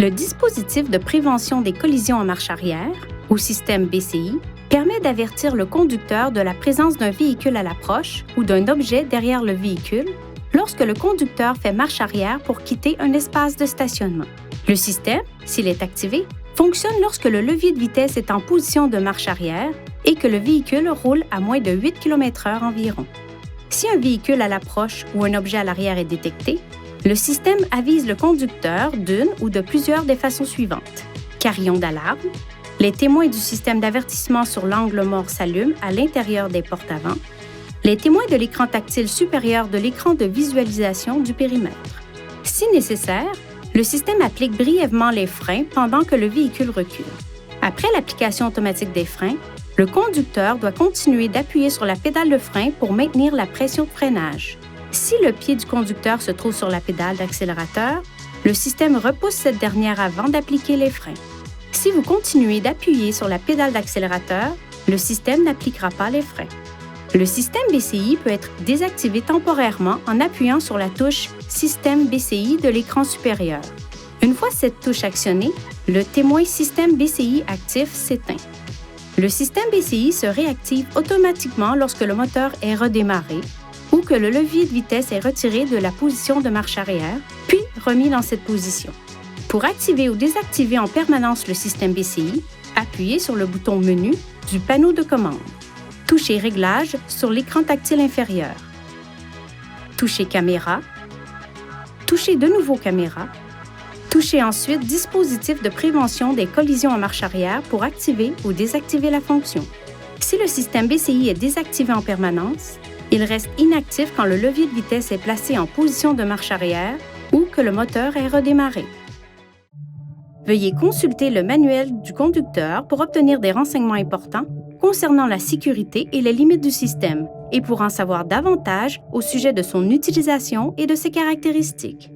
Le dispositif de prévention des collisions en marche arrière, ou système BCI, permet d'avertir le conducteur de la présence d'un véhicule à l'approche ou d'un objet derrière le véhicule lorsque le conducteur fait marche arrière pour quitter un espace de stationnement. Le système, s'il est activé, fonctionne lorsque le levier de vitesse est en position de marche arrière et que le véhicule roule à moins de 8 km/h environ. Si un véhicule à l'approche ou un objet à l'arrière est détecté, le système avise le conducteur d'une ou de plusieurs des façons suivantes. Carillon d'alarme, les témoins du système d'avertissement sur l'angle mort s'allument à l'intérieur des portes avant, les témoins de l'écran tactile supérieur de l'écran de visualisation du périmètre. Si nécessaire, le système applique brièvement les freins pendant que le véhicule recule. Après l'application automatique des freins, le conducteur doit continuer d'appuyer sur la pédale de frein pour maintenir la pression de freinage. Si le pied du conducteur se trouve sur la pédale d'accélérateur, le système repousse cette dernière avant d'appliquer les freins. Si vous continuez d'appuyer sur la pédale d'accélérateur, le système n'appliquera pas les freins. Le système BCI peut être désactivé temporairement en appuyant sur la touche « Système BCI » de l'écran supérieur. Une fois cette touche actionnée, le témoin « Système BCI actif » s'éteint. Le système BCI se réactive automatiquement lorsque le moteur est redémarré ou que le levier de vitesse est retiré de la position de marche arrière, puis remis dans cette position. Pour activer ou désactiver en permanence le système BCI, appuyez sur le bouton « Menu » du panneau de commande. Touchez Réglages sur l'écran tactile inférieur. Touchez Caméra. Touchez de nouveau Caméra. Touchez ensuite Dispositif de prévention des collisions en marche arrière pour activer ou désactiver la fonction. Si le système BCI est désactivé en permanence, il reste inactif quand le levier de vitesse est placé en position de marche arrière ou que le moteur est redémarré. Veuillez consulter le manuel du conducteur pour obtenir des renseignements importants concernant la sécurité et les limites du système et pour en savoir davantage au sujet de son utilisation et de ses caractéristiques.